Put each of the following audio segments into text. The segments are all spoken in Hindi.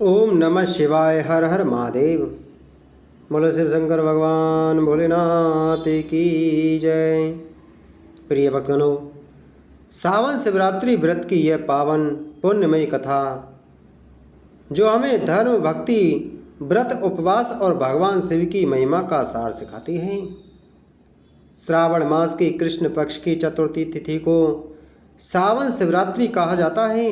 ओम नमः शिवाय। हर हर महादेव। बोलो शिव शंकर भगवान भोलेनाथ की जय। प्रिय भक्तजनों, सावन शिवरात्रि व्रत की यह पावन पुण्यमयी कथा जो हमें धर्म, भक्ति, व्रत, उपवास और भगवान शिव की महिमा का सार सिखाती है। श्रावण मास की कृष्ण पक्ष की चतुर्थी तिथि को सावन शिवरात्रि कहा जाता है।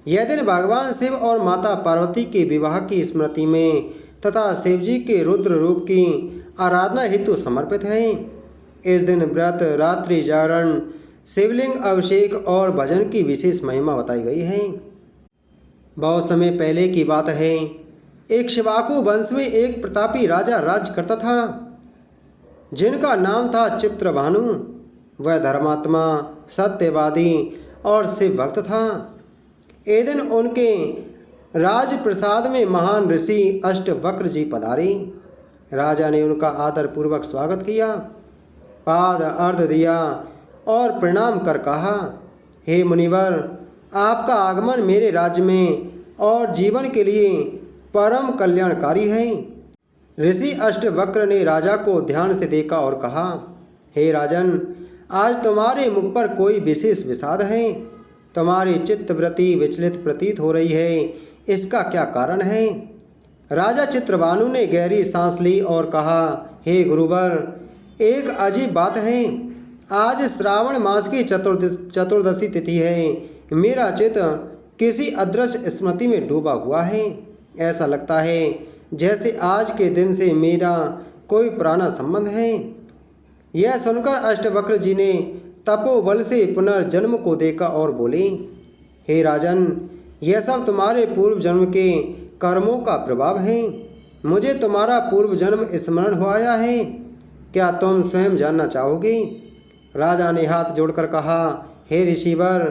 यह दिन भगवान शिव और माता पार्वती के विवाह की स्मृति में तथा शिव जी के रुद्र रूप की आराधना हेतु समर्पित है। इस दिन व्रत, रात्रि जागरण, शिवलिंग अभिषेक और भजन की विशेष महिमा बताई गई है। बहुत समय पहले की बात है। एक शिवाकू वंश में एक प्रतापी राजा राज्य करता था, जिनका नाम था चित्रभानु। वह धर्मात्मा, सत्यवादी और शिव भक्त था। एक दिन उनके राजप्रसाद में महान ऋषि अष्टवक्र जी पधारे। राजा ने उनका आदर पूर्वक स्वागत किया, पाद अर्घ दिया और प्रणाम कर कहा, हे मुनिवर, आपका आगमन मेरे राज्य में और जीवन के लिए परम कल्याणकारी है। ऋषि अष्टवक्र ने राजा को ध्यान से देखा और कहा, हे राजन, आज तुम्हारे मुख पर कोई विशेष विषाद है। तुम्हारी चित्तवृत्ति विचलित प्रतीत हो रही है, इसका क्या कारण है? राजा चित्रभानु ने गहरी सांस ली और कहा, हे गुरुवर, एक अजीब बात है। आज श्रावण मास की चतुर्दशी तिथि है। मेरा चित्त किसी अदृश्य स्मृति में डूबा हुआ है। ऐसा लगता है जैसे आज के दिन से मेरा कोई पुराना संबंध है। यह सुनकर अष्टवक्र जी ने तपोबल से पुनर्जन्म को देखा और बोले, हे राजन, यह सब तुम्हारे पूर्व जन्म के कर्मों का प्रभाव है। मुझे तुम्हारा पूर्व जन्म स्मरण हो आया है। क्या तुम स्वयं जानना चाहोगे? राजा ने हाथ जोड़कर कहा, हे ऋषिवर,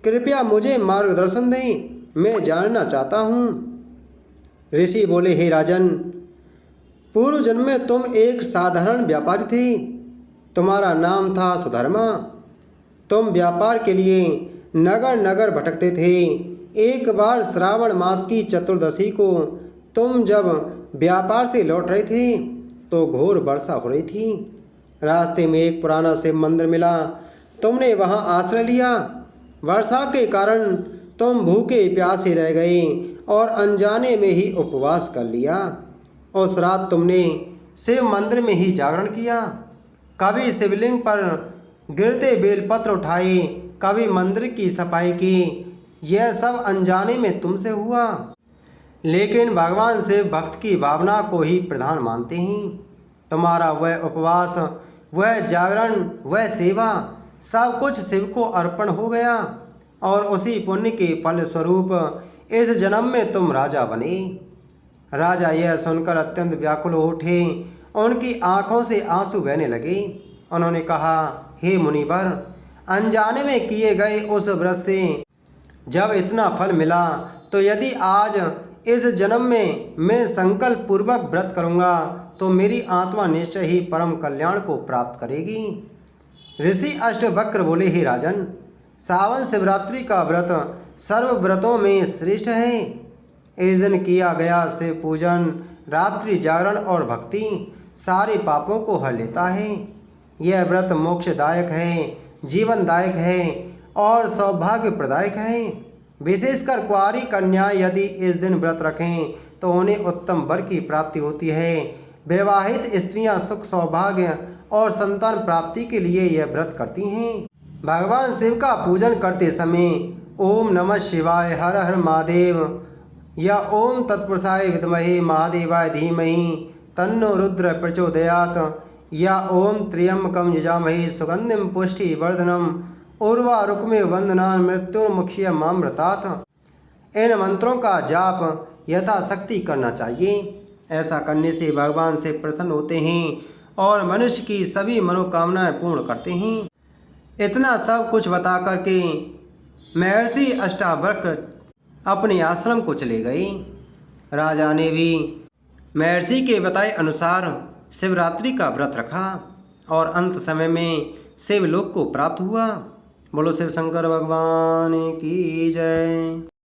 कृपया मुझे मार्गदर्शन दें, मैं जानना चाहता हूँ। ऋषि बोले, हे राजन, पूर्व जन्म में तुम एक साधारण व्यापारी थे। तुम्हारा नाम था सुधर्मा। तुम व्यापार के लिए नगर नगर भटकते थे। एक बार श्रावण मास की चतुर्दशी को तुम जब व्यापार से लौट रहे थे तो घोर वर्षा हो रही थी। रास्ते में एक पुराना शिव मंदिर मिला। तुमने वहां आश्रय लिया। वर्षा के कारण तुम भूखे प्यासे रह गए और अनजाने में ही उपवास कर लिया। उस रात तुमने शिव मंदिर में ही जागरण किया। कभी शिवलिंग पर गिरते बेलपत्र उठाए, कभी मंदिर की सफाई की। यह सब अनजाने में तुमसे हुआ। लेकिन भगवान शिव भक्त की भावना को ही प्रधान मानते हैं। तुम्हारा वह उपवास, वह जागरण, वह सेवा, सब कुछ शिव को अर्पण हो गया और उसी पुण्य के फल स्वरूप इस जन्म में तुम राजा बने। राजा यह सुनकर अत्यंत व्याकुल हो उठे। उनकी आंखों से आंसू बहने लगे। उन्होंने कहा, हे मुनिवर, अनजाने में किए गए उस व्रत से जब इतना फल मिला, तो यदि आज इस जन्म में मैं संकल्प पूर्वक व्रत करूंगा तो मेरी आत्मा निश्चय ही परम कल्याण को प्राप्त करेगी। ऋषि अष्टवक्र बोले, हे राजन, सावन शिवरात्रि का व्रत सर्व व्रतों में श्रेष्ठ है। इस दिन किया गया शिव पूजन, रात्रि जागरण और भक्ति सारे पापों को हर लेता है। यह व्रत मोक्षदायक है, जीवनदायक है और सौभाग्य प्रदायक है। विशेषकर कुंवारी कन्या यदि इस दिन व्रत रखें तो उन्हें उत्तम वर की प्राप्ति होती है। विवाहित स्त्रियां सुख, सौभाग्य और संतान प्राप्ति के लिए यह व्रत करती हैं। भगवान शिव का पूजन करते समय ओम नमः शिवाय, हर हर महादेव या ओम तत्पुरुषाय विद्महे महादेवाय धीमहि तन्नो रुद्र प्रचोदयात् या ओम त्र्यंबकं यजामहे सुगंधिं पुष्टिवर्धनम् उर्वारुकमे वंदनान् मृत्युर्मुक्षीयमामृतात्। इन मंत्रों का जाप यथाशक्ति करना चाहिए। ऐसा करने से भगवान से प्रसन्न होते हैं और मनुष्य की सभी मनोकामनाएं पूर्ण करते हैं। इतना सब कुछ बता करके महर्षि अष्टावक्र अपने आश्रम को चले गए। राजा ने भी महर्षि के बताए अनुसार शिवरात्रि का व्रत रखा और अंत समय में शिवलोक को प्राप्त हुआ। बोलो शिव शंकर भगवान की जय।